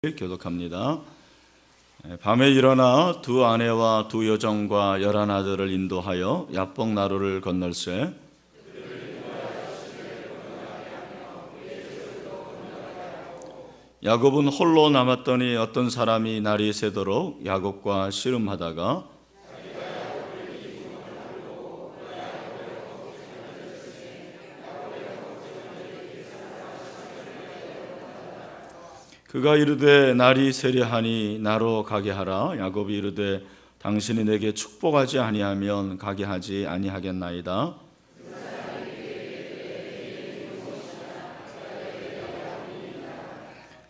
교독합니다. 밤에 일어나 두 아내와 두 여종과 11아들을 인도하여 야복 나루를 건널세 야곱은 홀로 남았더니 어떤 사람이 날이 새도록 야곱과 씨름하다가 그가 이르되 날이 세려하니 나로 가게 하라. 야곱이 이르되 당신이 내게 축복하지 아니하면 가게 하지 아니하겠나이다.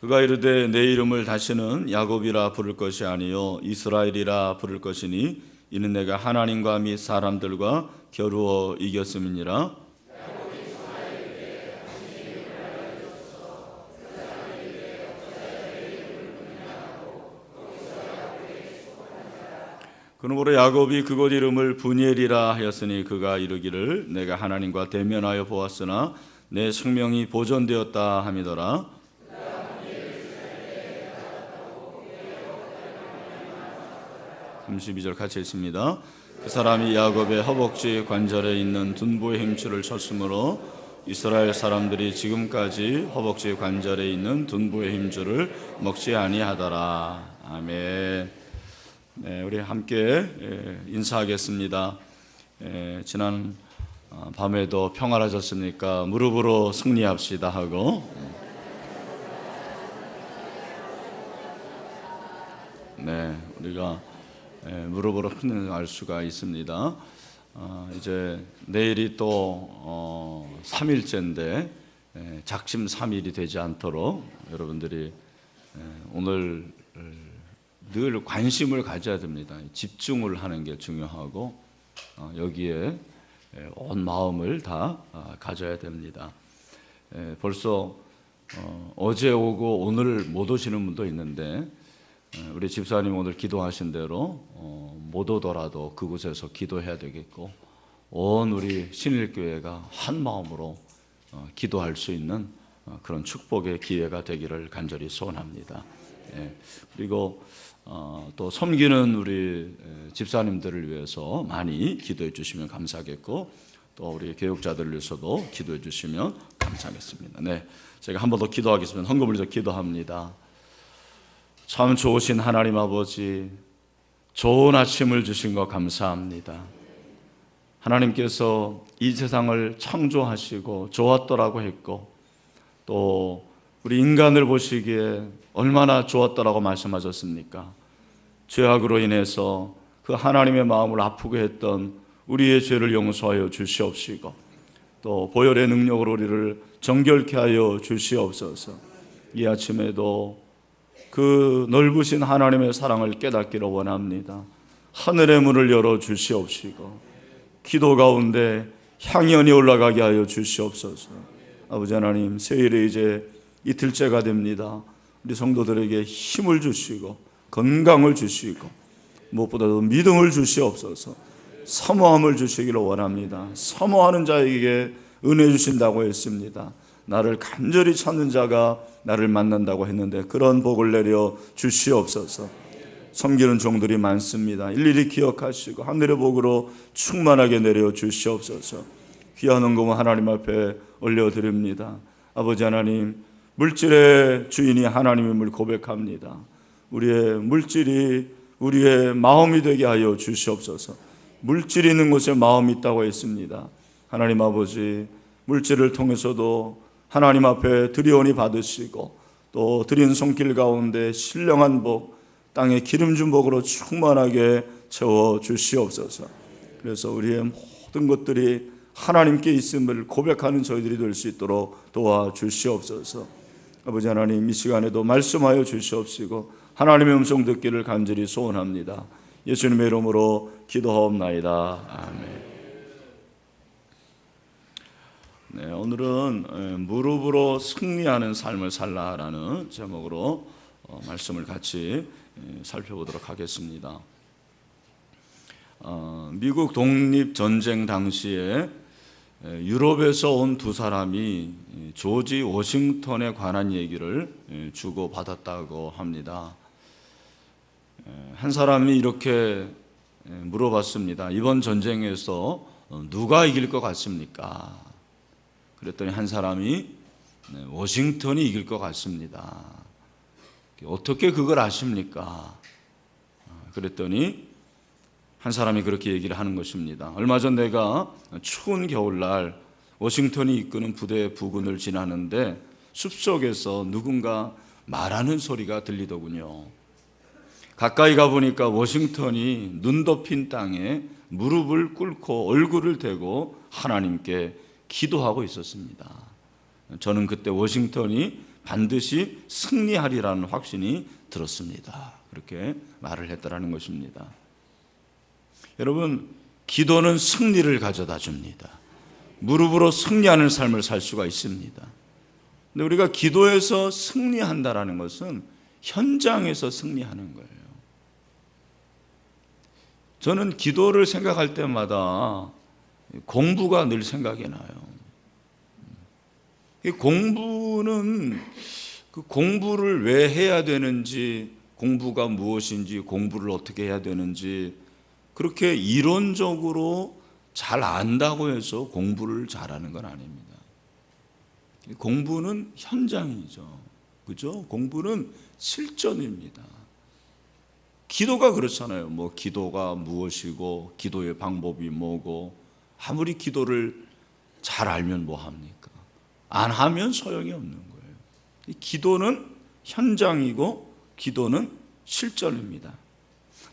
그가 이르되 내 이름을 다시는 야곱이라 부를 것이 아니요 이스라엘이라 부를 것이니 이는 내가 하나님과 및 사람들과 겨루어 이겼음이니라. 그러므로 야곱이 그곳 이름을 브니엘이라 하였으니 그가 이르기를 내가 하나님과 대면하여 보았으나 내 생명이 보존되었다 함이더라. 32절 같이 읽습니다. 그 사람이 야곱의 허벅지 관절에 있는 둔부의 힘줄을 쳤으므로 이스라엘 사람들이 지금까지 허벅지 관절에 있는 둔부의 힘줄을 먹지 아니하더라. 아멘. 네, 우리 함께 인사하겠습니다. 지난 밤에도 평안하셨습니까? 무릎으로 승리합시다 하고 네, 우리가 무릎으로 승리할 수가 있습니다. 이제 내일이 또 3일째인데 작심 3일이 되지 않도록 여러분들이 오늘 늘 관심을 가져야 됩니다. 집중을 하는 게 중요하고 여기에 온 마음을 다 가져야 됩니다. 벌써 어제 오고 오늘 못 오시는 분도 있는데 우리 집사님 오늘 기도하신 대로 못 오더라도 그곳에서 기도해야 되겠고 온 우리 신일교회가 한 마음으로 기도할 수 있는 그런 축복의 기회가 되기를 간절히 소원합니다. 그리고 또 섬기는 우리 집사님들을 위해서 많이 기도해 주시면 감사하겠고 또 우리 교육자들을 위해서도 기도해 주시면 감사하겠습니다. 네, 제가 한 번 더 기도하겠습니다. 헌금을 더 기도합니다. 참 좋으신 하나님 아버지, 좋은 아침을 주신 것 감사합니다. 하나님께서 이 세상을 창조하시고 좋았더라고 했고 또 우리 인간을 보시기에 얼마나 좋았더라고 말씀하셨습니까? 죄악으로 인해서 그 하나님의 마음을 아프게 했던 우리의 죄를 용서하여 주시옵시고 또 보혈의 능력으로 우리를 정결케 하여 주시옵소서. 이 아침에도 그 넓으신 하나님의 사랑을 깨닫기를 원합니다. 하늘의 문을 열어 주시옵시고 기도 가운데 향연이 올라가게 하여 주시옵소서. 아버지 하나님, 새해일에 이제 이틀째가 됩니다. 우리 성도들에게 힘을 주시고 건강을 주시고 무엇보다도 믿음을 주시옵소서. 사모함을 주시기를 원합니다. 사모하는 자에게 은혜 주신다고 했습니다. 나를 간절히 찾는 자가 나를 만난다고 했는데 그런 복을 내려 주시옵소서. 섬기는 종들이 많습니다. 일일이 기억하시고 하늘의 복으로 충만하게 내려 주시옵소서. 귀한 헌금은 하나님 앞에 올려드립니다. 아버지 하나님, 물질의 주인이 하나님임을 고백합니다. 우리의 물질이 우리의 마음이 되게 하여 주시옵소서. 물질이 있는 곳에 마음이 있다고 했습니다. 하나님 아버지, 물질을 통해서도 하나님 앞에 드리오니 받으시고 또 드린 손길 가운데 신령한 복, 땅에 기름진 복으로 충만하게 채워 주시옵소서. 그래서 우리의 모든 것들이 하나님께 있음을 고백하는 저희들이 될 수 있도록 도와주시옵소서. 아버지 하나님, 이 시간에도 말씀하여 주시옵시고 하나님의 음성 듣기를 간절히 소원합니다. 예수님의 이름으로 기도하옵나이다. 아멘. 네, 오늘은 무릎으로 승리하는 삶을 살라라는 제목으로 말씀을 같이 살펴보도록 하겠습니다. 미국 독립전쟁 당시에 유럽에서 온 두 사람이 조지 워싱턴에 관한 얘기를 주고받았다고 합니다. 한 사람이 이렇게 물어봤습니다. 이번 전쟁에서 누가 이길 것 같습니까? 그랬더니 한 사람이 워싱턴이 이길 것 같습니다. 어떻게 그걸 아십니까? 그랬더니 한 사람이 그렇게 얘기를 하는 것입니다. 얼마 전 내가 추운 겨울날 워싱턴이 이끄는 부대 부근을 지나는데 숲속에서 누군가 말하는 소리가 들리더군요. 가까이 가보니까 워싱턴이 눈 덮인 땅에 무릎을 꿇고 얼굴을 대고 하나님께 기도하고 있었습니다. 저는 그때 워싱턴이 반드시 승리하리라는 확신이 들었습니다. 그렇게 말을 했다라는 것입니다. 여러분, 기도는 승리를 가져다 줍니다. 무릎으로 승리하는 삶을 살 수가 있습니다. 근데 우리가 기도에서 승리한다라는 것은 현장에서 승리하는 거예요. 저는 기도를 생각할 때마다 공부가 늘 생각이 나요. 이 공부는 그 공부를 왜 해야 되는지, 공부가 무엇인지, 공부를 어떻게 해야 되는지 그렇게 이론적으로 잘 안다고 해서 공부를 잘하는 건 아닙니다. 공부는 현장이죠. 그죠? 공부는 실전입니다. 기도가 그렇잖아요. 뭐 기도가 무엇이고 기도의 방법이 뭐고 아무리 기도를 잘 알면 뭐 합니까? 안 하면 소용이 없는 거예요. 기도는 현장이고 기도는 실전입니다.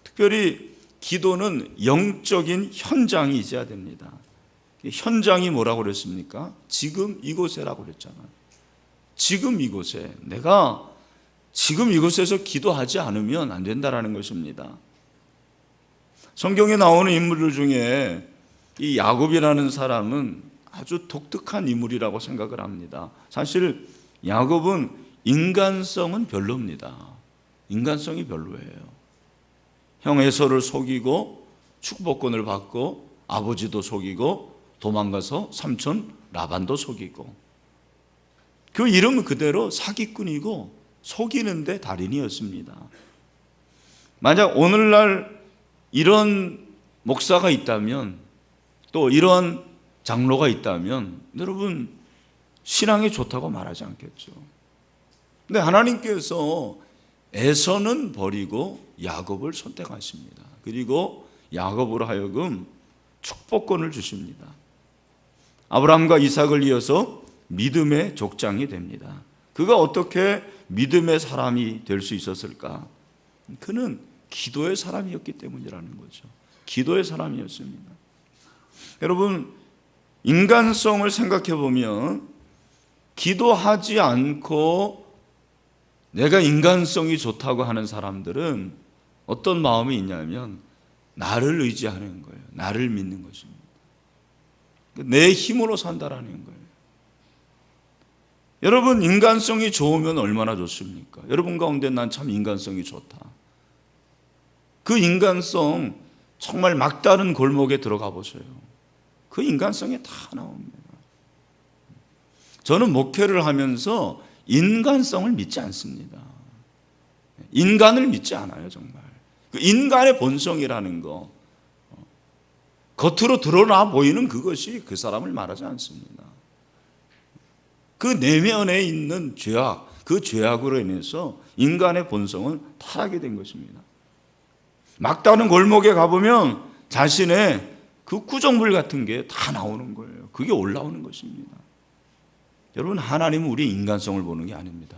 특별히 기도는 영적인 현장이 있어야 됩니다. 현장이 뭐라고 그랬습니까? 지금 이곳에라고 그랬잖아요. 지금 이곳에, 내가 지금 이곳에서 기도하지 않으면 안 된다라는 것입니다. 성경에 나오는 인물들 중에 이 야곱이라는 사람은 아주 독특한 인물이라고 생각을 합니다. 사실 야곱은 인간성은 별로입니다. 인간성이 별로예요. 형 에서를 속이고 축복권을 받고 아버지도 속이고 도망가서 삼촌 라반도 속이고 그 이름은 그대로 사기꾼이고 속이는데 달인이었습니다. 만약 오늘날 이런 목사가 있다면 또 이런 장로가 있다면 여러분 신앙이 좋다고 말하지 않겠죠. 근데 하나님께서 에서는 버리고 야곱을 선택하십니다. 그리고 야곱으로 하여금 축복권을 주십니다. 아브라함과 이삭을 이어서 믿음의 족장이 됩니다. 그가 어떻게 믿음의 사람이 될 수 있었을까? 그는 기도의 사람이었기 때문이라는 거죠. 기도의 사람이었습니다. 여러분, 인간성을 생각해 보면 기도하지 않고 내가 인간성이 좋다고 하는 사람들은 어떤 마음이 있냐면 나를 의지하는 거예요. 나를 믿는 것입니다. 내 힘으로 산다라는 거예요. 여러분, 인간성이 좋으면 얼마나 좋습니까? 여러분 가운데 난 참 인간성이 좋다. 그 인간성 정말 막다른 골목에 들어가 보세요. 그 인간성이 다 나옵니다. 저는 목회를 하면서 인간성을 믿지 않습니다. 인간을 믿지 않아요, 정말. 그 인간의 본성이라는 거, 겉으로 드러나 보이는 그것이 그 사람을 말하지 않습니다. 그 내면에 있는 죄악, 그 죄악으로 인해서 인간의 본성은 타락이 된 것입니다. 막다른 골목에 가보면 자신의 그 구정물 같은 게 다 나오는 거예요. 그게 올라오는 것입니다. 여러분, 하나님은 우리의 인간성을 보는 게 아닙니다.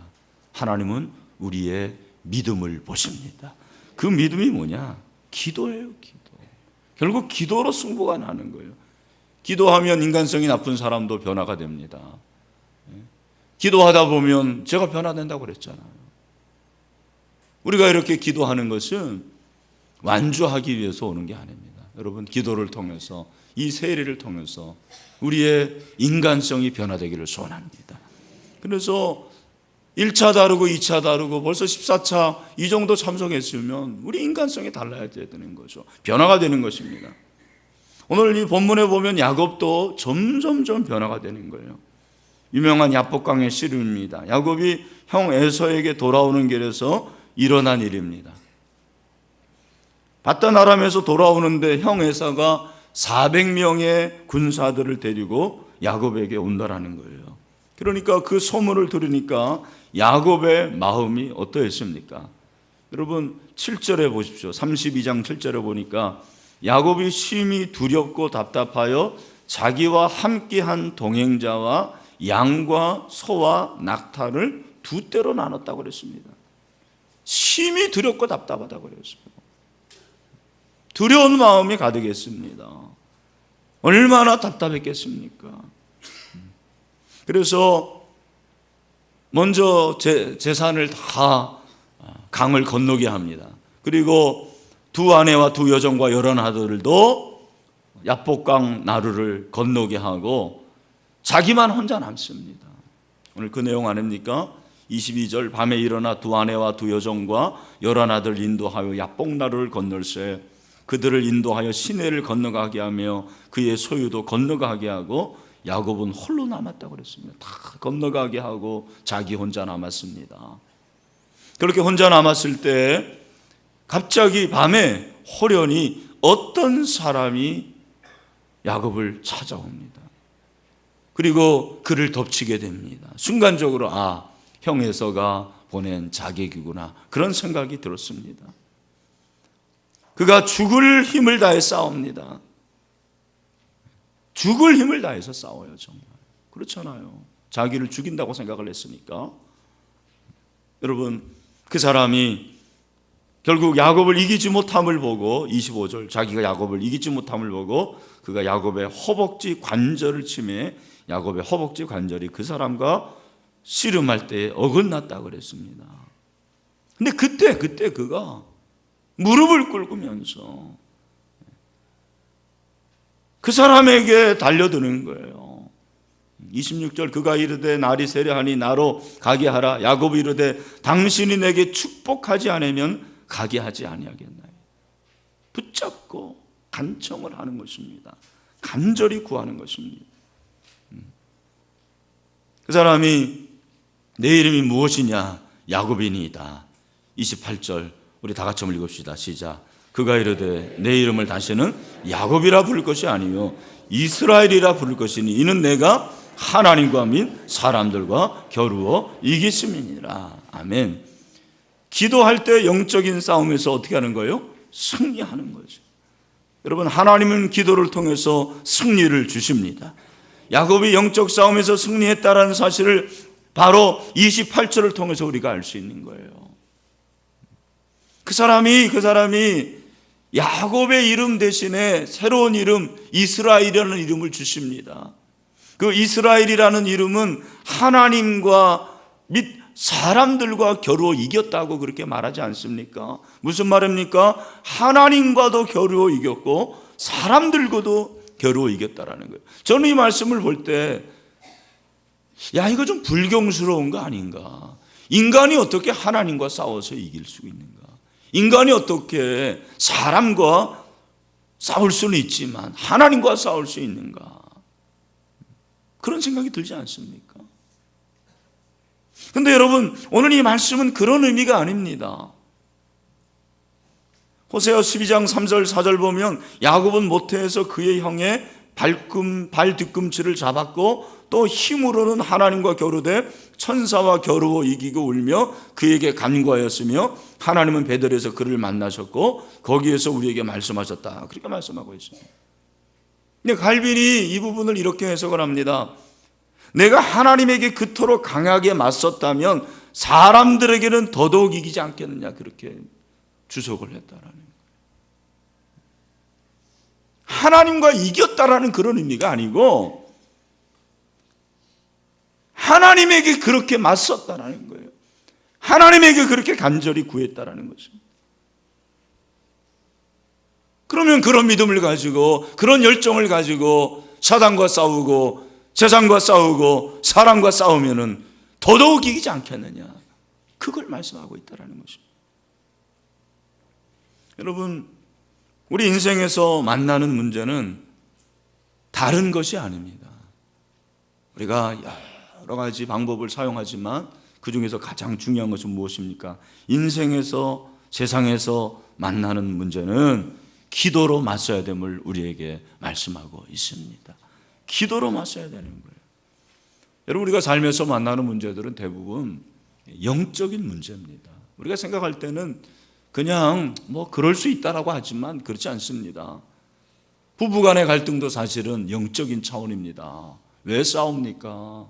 하나님은 우리의 믿음을 보십니다. 그 믿음이 뭐냐? 기도예요, 기도. 결국 기도로 승부가 나는 거예요. 기도하면 인간성이 나쁜 사람도 변화가 됩니다. 기도하다 보면 제가 변화된다고 그랬잖아요. 우리가 이렇게 기도하는 것은 완주하기 위해서 오는 게 아닙니다. 여러분, 기도를 통해서, 이 세례를 통해서 우리의 인간성이 변화되기를 소원합니다. 그래서 1차 다르고 2차 다르고 벌써 14차 이 정도 참석했으면 우리 인간성이 달라야 되는 거죠. 변화가 되는 것입니다. 오늘 이 본문에 보면 야곱도 점점점 변화가 되는 거예요. 유명한 야복강의 씨름입니다. 야곱이 형 에서에게 돌아오는 길에서 일어난 일입니다. 바단 아람에서 돌아오는데 형 에서가 400명의 군사들을 데리고 야곱에게 온다라는 거예요. 그러니까 그 소문을 들으니까 야곱의 마음이 어떠했습니까? 여러분 7절에 보십시오. 32장 7절에 보니까 야곱이 심히 두렵고 답답하여 자기와 함께한 동행자와 양과 소와 낙타를 두 떼로 나눴다고 그랬습니다. 심히 두렵고 답답하다고 그랬습니다. 두려운 마음이 가득했습니다. 얼마나 답답했겠습니까? 그래서 먼저 재산을 다 강을 건너게 합니다. 그리고 두 아내와 두 여종과 여러 아들도 야복강 나루를 건너게 하고 자기만 혼자 남습니다. 오늘 그 내용 아닙니까? 22절 밤에 일어나 두 아내와 두 여종과 여러 아들 인도하여 야복나루를 건널세 그들을 인도하여 시내를 건너가게 하며 그의 소유도 건너가게 하고 야곱은 홀로 남았다고 그랬습니다. 다 건너가게 하고 자기 혼자 남았습니다. 그렇게 혼자 남았을 때 갑자기 밤에 호련히 어떤 사람이 야곱을 찾아옵니다. 그리고 그를 덮치게 됩니다. 순간적으로 형 에서가 보낸 자객이구나 그런 생각이 들었습니다. 그가 죽을 힘을 다해 싸웁니다. 죽을 힘을 다해서 싸워요. 정말 그렇잖아요. 자기를 죽인다고 생각을 했으니까. 여러분 그 사람이 결국 야곱을 이기지 못함을 보고 25절 자기가 야곱을 이기지 못함을 보고 그가 야곱의 허벅지 관절을 치매 야곱의 허벅지 관절이 그 사람과 씨름할 때 어긋났다고 그랬습니다. 근데 그때 그가 무릎을 꿇으면서 그 사람에게 달려드는 거예요. 26절 그가 이르되 날이 세려하니 나로 가게 하라. 야곱이 이르되 당신이 내게 축복하지 않으면 가게 하지 아니하겠나요? 붙잡고 간청을 하는 것입니다. 간절히 구하는 것입니다. 그 사람이 내 이름이 무엇이냐? 야곱이니이다. 28절 우리 다 같이 한번 읽읍시다. 시작. 그가 이르되 내 이름을 다시는 야곱이라 부를 것이 아니요 이스라엘이라 부를 것이니 이는 내가 하나님과 및 사람들과 겨루어 이기심이니라. 아멘. 기도할 때 영적인 싸움에서 어떻게 하는 거예요? 승리하는 거죠. 여러분 하나님은 기도를 통해서 승리를 주십니다. 야곱이 영적 싸움에서 승리했다라는 사실을 바로 28절을 통해서 우리가 알 수 있는 거예요. 그 사람이 야곱의 이름 대신에 새로운 이름 이스라엘이라는 이름을 주십니다. 그 이스라엘이라는 이름은 하나님과 및 사람들과 겨루어 이겼다고 그렇게 말하지 않습니까? 무슨 말입니까? 하나님과도 겨루어 이겼고 사람들과도 겨루어 이겼다라는 거예요. 저는 이 말씀을 볼 때 이거 좀 불경스러운 거 아닌가? 인간이 어떻게 하나님과 싸워서 이길 수 있는가? 인간이 어떻게 사람과 싸울 수는 있지만 하나님과 싸울 수 있는가? 그런 생각이 들지 않습니까? 그런데 여러분 오늘 이 말씀은 그런 의미가 아닙니다. 호세아 12장 3절 4절 보면 야곱은 모태에서 그의 형의 발 뒤꿈치를 잡았고 또 힘으로는 하나님과 겨루되 천사와 겨루어 이기고 울며 그에게 간구하였으며 하나님은 베델에서 그를 만나셨고 거기에서 우리에게 말씀하셨다. 그렇게 말씀하고 있습니다. 근데 갈빈이 이 부분을 이렇게 해석을 합니다. 내가 하나님에게 그토록 강하게 맞섰다면 사람들에게는 더더욱 이기지 않겠느냐 그렇게 주석을 했다라는 거예요. 하나님과 이겼다라는 그런 의미가 아니고 하나님에게 그렇게 맞섰다라는 거예요. 하나님에게 그렇게 간절히 구했다라는 것입니다. 그러면 그런 믿음을 가지고 그런 열정을 가지고 사단과 싸우고 세상과 싸우고 사람과 싸우면은 더더욱 이기지 않겠느냐. 그걸 말씀하고 있다라는 것입니다. 여러분 우리 인생에서 만나는 문제는 다른 것이 아닙니다. 우리가 여러 가지 방법을 사용하지만 그 중에서 가장 중요한 것은 무엇입니까? 인생에서, 세상에서 만나는 문제는 기도로 맞서야 됨을 우리에게 말씀하고 있습니다. 기도로 맞서야 되는 거예요. 여러분, 우리가 살면서 만나는 문제들은 대부분 영적인 문제입니다. 우리가 생각할 때는 그냥 그럴 수 있다라고 하지만 그렇지 않습니다. 부부간의 갈등도 사실은 영적인 차원입니다. 왜 싸웁니까?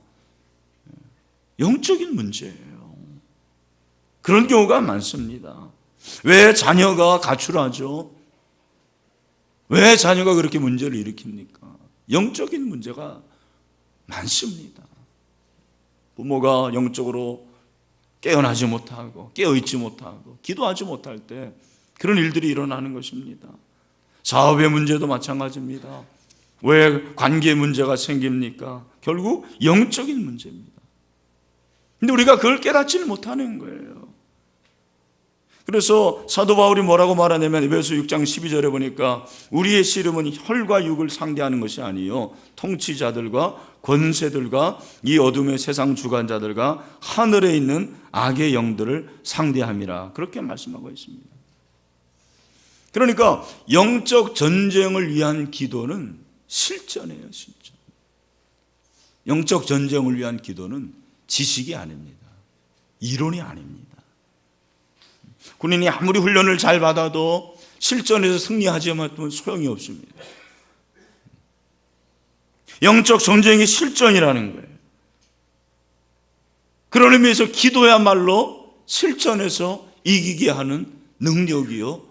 영적인 문제예요. 그런 경우가 많습니다. 왜 자녀가 가출하죠? 왜 자녀가 그렇게 문제를 일으킵니까? 영적인 문제가 많습니다. 부모가 영적으로 깨어나지 못하고 깨어있지 못하고 기도하지 못할 때 그런 일들이 일어나는 것입니다. 사업의 문제도 마찬가지입니다. 왜 관계 문제가 생깁니까? 결국 영적인 문제입니다. 근데 우리가 그걸 깨닫지는 못하는 거예요. 그래서 사도 바울이 뭐라고 말하냐면 에베소 6장 12절에 보니까 우리의 씨름은 혈과 육을 상대하는 것이 아니요 통치자들과 권세들과 이 어둠의 세상 주관자들과 하늘에 있는 악의 영들을 상대함이라, 그렇게 말씀하고 있습니다. 그러니까 영적 전쟁을 위한 기도는 실전이에요. 실전. 영적 전쟁을 위한 기도는 지식이 아닙니다. 이론이 아닙니다. 군인이 아무리 훈련을 잘 받아도 실전에서 승리하지 못하면 소용이 없습니다. 영적 전쟁이 실전이라는 거예요. 그런 의미에서 기도야말로 실전에서 이기게 하는 능력이요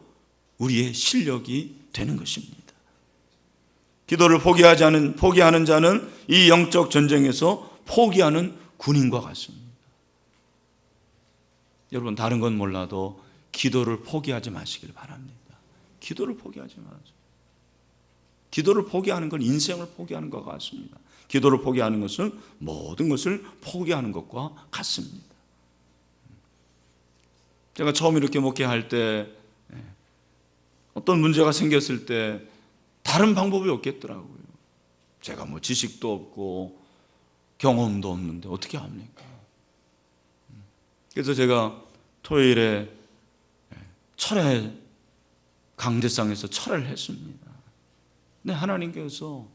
우리의 실력이 되는 것입니다. 기도를 포기하는 자는 이 영적 전쟁에서 포기하는 군인과 같습니다. 여러분, 다른 건 몰라도 기도를 포기하지 마시길 바랍니다. 기도를 포기하지 마세요. 기도를 포기하는 건 인생을 포기하는 것과 같습니다. 기도를 포기하는 것은 모든 것을 포기하는 것과 같습니다. 제가 처음 이렇게 목회할 때 어떤 문제가 생겼을 때 다른 방법이 없겠더라고요. 제가 지식도 없고 경험도 없는데 어떻게 합니까? 그래서 제가 토요일에 철회 강대상에서 철회를 했습니다. 근데 하나님께서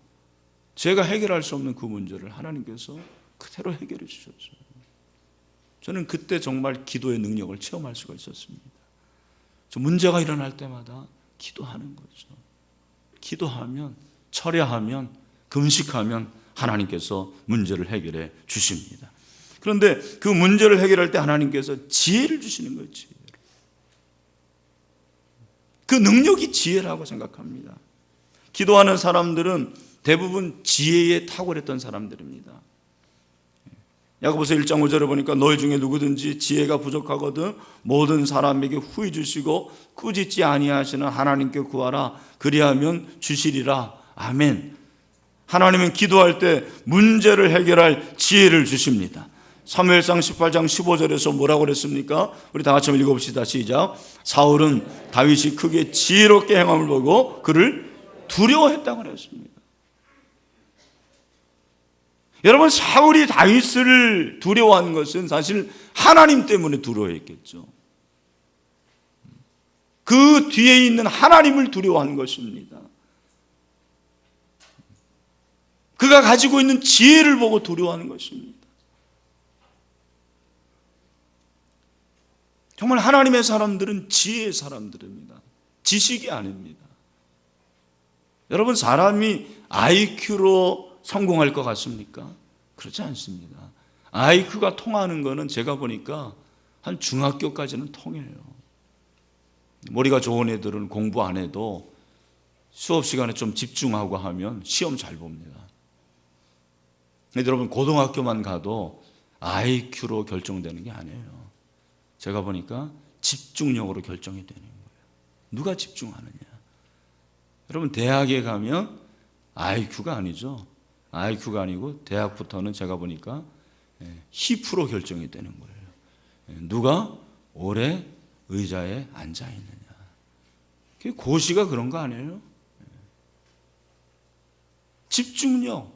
제가 해결할 수 없는 그 문제를 하나님께서 그대로 해결해 주셨어요. 저는 그때 정말 기도의 능력을 체험할 수가 있었습니다. 저 문제가 일어날 때마다 기도하는 거죠. 기도하면, 철회하면, 금식하면 하나님께서 문제를 해결해 주십니다. 그런데 그 문제를 해결할 때 하나님께서 지혜를 주시는 거예요. 지혜를. 그 능력이 지혜라고 생각합니다. 기도하는 사람들은 대부분 지혜에 탁월했던 사람들입니다. 야고보서 1장 5절에 보니까 너희 중에 누구든지 지혜가 부족하거든 모든 사람에게 후히 주시고 꾸짖지 아니하시는 하나님께 구하라 그리하면 주시리라. 아멘. 하나님은 기도할 때 문제를 해결할 지혜를 주십니다. 사무엘상 18장 15절에서 뭐라고 그랬습니까? 우리 다 같이 읽어봅시다. 시작. 사울은 다윗이 크게 지혜롭게 행함을 보고 그를 두려워했다고 그랬습니다. 여러분, 사울이 다윗을 두려워한 것은 사실 하나님 때문에 두려워했겠죠. 그 뒤에 있는 하나님을 두려워한 것입니다. 그가 가지고 있는 지혜를 보고 두려워하는 것입니다. 정말 하나님의 사람들은 지혜의 사람들입니다. 지식이 아닙니다. 여러분, 사람이 IQ로 성공할 것 같습니까? 그렇지 않습니다. IQ가 통하는 거는 제가 보니까 한 중학교까지는 통해요. 머리가 좋은 애들은 공부 안 해도 수업 시간에 좀 집중하고 하면 시험 잘 봅니다. 근데 여러분, 고등학교만 가도 IQ로 결정되는 게 아니에요. 제가 보니까 집중력으로 결정이 되는 거예요. 누가 집중하느냐. 여러분, 대학에 가면 IQ가 아니죠. IQ가 아니고 대학부터는 제가 보니까 히프로 결정이 되는 거예요. 누가 오래 의자에 앉아 있느냐. 고시가 그런 거 아니에요? 집중력,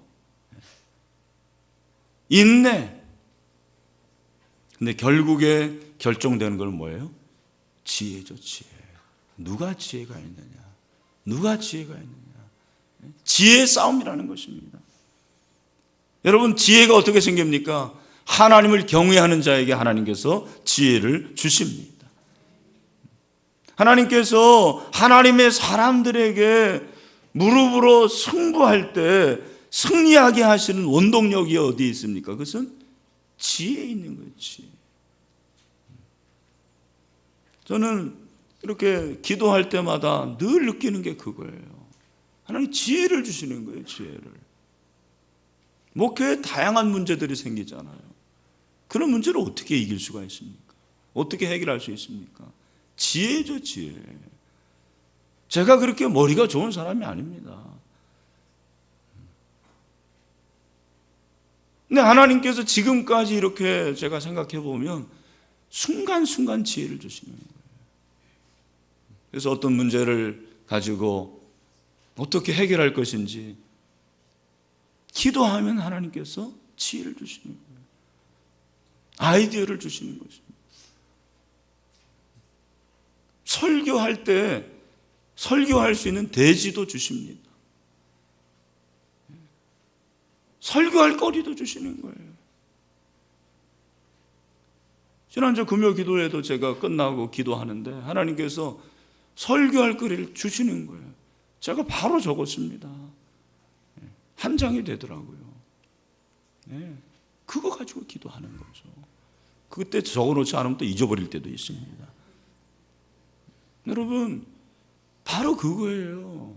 인내. 근데 결국에 결정되는 건 뭐예요? 지혜죠, 지혜. 누가 지혜가 있느냐? 누가 지혜가 있느냐? 지혜의 싸움이라는 것입니다. 여러분, 지혜가 어떻게 생깁니까? 하나님을 경외하는 자에게 하나님께서 지혜를 주십니다. 하나님께서 하나님의 사람들에게 무릎으로 승부할 때 승리하게 하시는 원동력이 어디에 있습니까? 그것은 지혜에 있는 거예요, 지혜. 저는 이렇게 기도할 때마다 늘 느끼는 게 그거예요. 하나님 지혜를 주시는 거예요, 지혜를. 목회에 다양한 문제들이 생기잖아요. 그런 문제를 어떻게 이길 수가 있습니까? 어떻게 해결할 수 있습니까? 지혜죠, 지혜. 제가 그렇게 머리가 좋은 사람이 아닙니다. 근데 하나님께서 지금까지 이렇게 제가 생각해 보면 순간순간 지혜를 주시는 거예요. 그래서 어떤 문제를 가지고 어떻게 해결할 것인지 기도하면 하나님께서 지혜를 주시는 거예요. 아이디어를 주시는 것입니다. 설교할 때 설교할 수 있는 대지도 주십니다. 설교할 거리도 주시는 거예요. 지난주 금요 기도회도 제가 끝나고 기도하는데 하나님께서 설교할 거리를 주시는 거예요. 제가 바로 적었습니다. 한 장이 되더라고요. 그거 가지고 기도하는 거죠. 그때 적어놓지 않으면 또 잊어버릴 때도 있습니다. 여러분, 바로 그거예요.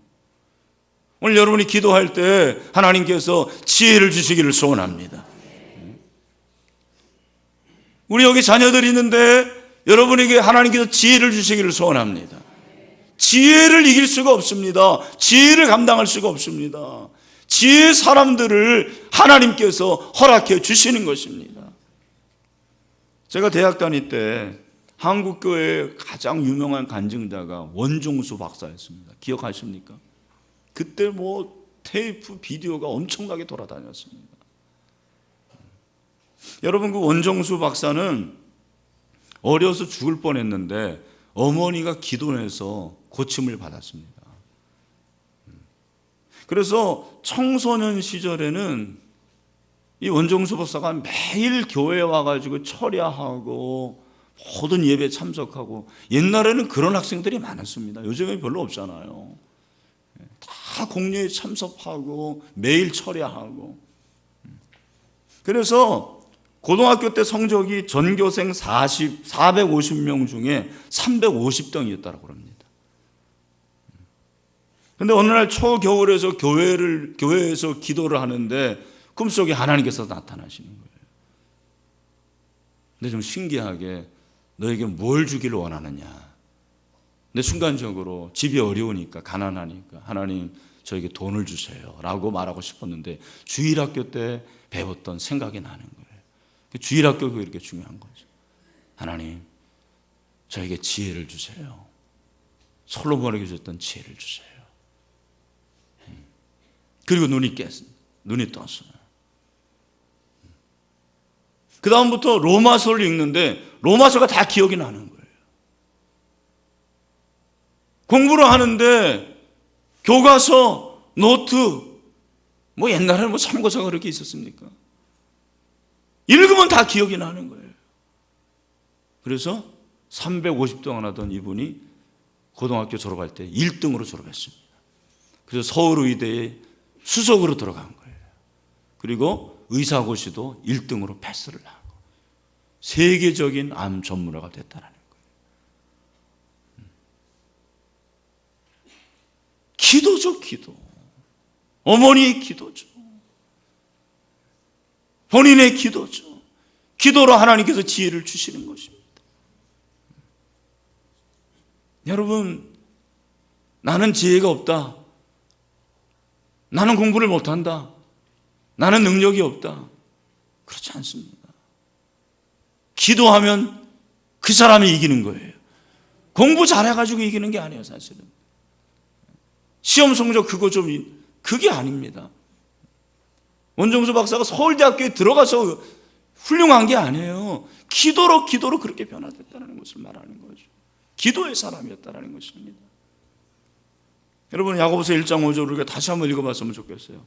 오늘 여러분이 기도할 때 하나님께서 지혜를 주시기를 소원합니다. 우리 여기 자녀들이 있는데 여러분에게 하나님께서 지혜를 주시기를 소원합니다. 지혜를 이길 수가 없습니다. 지혜를 감당할 수가 없습니다. 지혜의 사람들을 하나님께서 허락해 주시는 것입니다. 제가 대학 다닐 때 한국교회의 가장 유명한 간증자가 원종수 박사였습니다. 기억하십니까? 그때 뭐 테이프, 비디오가 엄청나게 돌아다녔습니다. 여러분, 그 원종수 박사는 어려서 죽을 뻔했는데 어머니가 기도해서 고침을 받았습니다. 그래서 청소년 시절에는 이 원종수 박사가 매일 교회에 와가지고 철야하고 모든 예배에 참석하고, 옛날에는 그런 학생들이 많았습니다. 요즘에 별로 없잖아요. 다 공예에 참석하고 매일 철야하고. 그래서 고등학교 때 성적이 전교생 450명 중에 350등이었다고 합니다. 근데 어느 날 초겨울에서 교회에서 기도를 하는데 꿈속에 하나님께서 나타나시는 거예요. 근데 좀 신기하게 너에게 뭘 주기를 원하느냐. 근데 순간적으로 집이 어려우니까, 가난하니까 하나님 저에게 돈을 주세요 라고 말하고 싶었는데 주일학교 때 배웠던 생각이 나는 거예요. 주일학교가 이렇게 중요한 거죠. 하나님 저에게 지혜를 주세요. 솔로몬에게 줬던 지혜를 주세요. 그리고 눈이 떴어요. 그 다음부터 로마서를 읽는데 로마서가 다 기억이 나는 거예요. 공부를 하는데 교과서, 노트, 뭐 옛날에는 뭐 참고서가 그렇게 있었습니까? 읽으면 다 기억이 나는 거예요. 그래서 350등 하던 이분이 고등학교 졸업할 때 1등으로 졸업했습니다. 그래서 서울의대에 수석으로 들어간 거예요. 그리고 의사고시도 1등으로 패스를 하고 세계적인 암 전문가가 됐다는 거예요. 기도죠, 기도. 어머니의 기도죠. 본인의 기도죠. 기도로 하나님께서 지혜를 주시는 것입니다. 여러분, 나는 지혜가 없다. 나는 공부를 못한다. 나는 능력이 없다. 그렇지 않습니다. 기도하면 그 사람이 이기는 거예요. 공부 잘해가지고 이기는 게 아니에요, 사실은. 시험 성적 그게 아닙니다. 원정수 박사가 서울대학교에 들어가서 훌륭한 게 아니에요. 기도로 그렇게 변화됐다는 것을 말하는 거죠. 기도의 사람이었다는 것입니다. 여러분, 야고보서 1장 5절을 우리가 다시 한번 읽어봤으면 좋겠어요.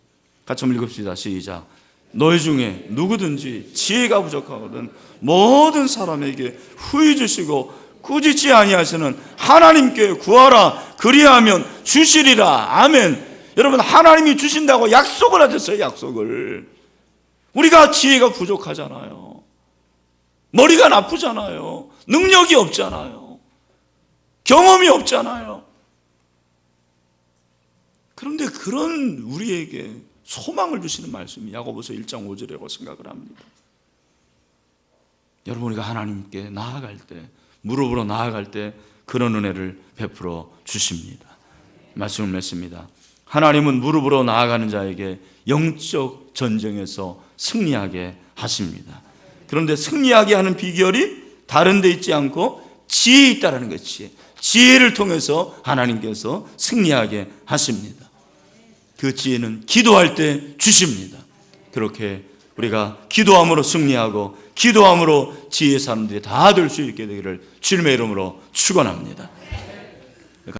같이 한번 읽읍시다. 시작. 너희 중에 누구든지 지혜가 부족하거든 모든 사람에게 후히 주시고 꾸짖지 아니하시는 하나님께 구하라. 그리하면 주시리라. 아멘. 여러분, 하나님이 주신다고 약속을 하셨어요. 약속을. 우리가 지혜가 부족하잖아요. 머리가 나쁘잖아요. 능력이 없잖아요. 경험이 없잖아요. 그런데 그런 우리에게 소망을 주시는 말씀이 야고보서 1장 5절이라고 생각을 합니다. 여러분, 우리가 하나님께 나아갈 때, 무릎으로 나아갈 때 그런 은혜를 베풀어 주십니다. 말씀을 맺습니다. 하나님은 무릎으로 나아가는 자에게 영적 전쟁에서 승리하게 하십니다. 그런데 승리하게 하는 비결이 다른 데 있지 않고 지혜에 있다는 것이, 지혜를 통해서 하나님께서 승리하게 하십니다. 그 지혜는 기도할 때 주십니다. 그렇게 우리가 기도함으로 승리하고 기도함으로 지혜의 사람들이 다 될 수 있게 되기를 주님의 이름으로 축원합니다.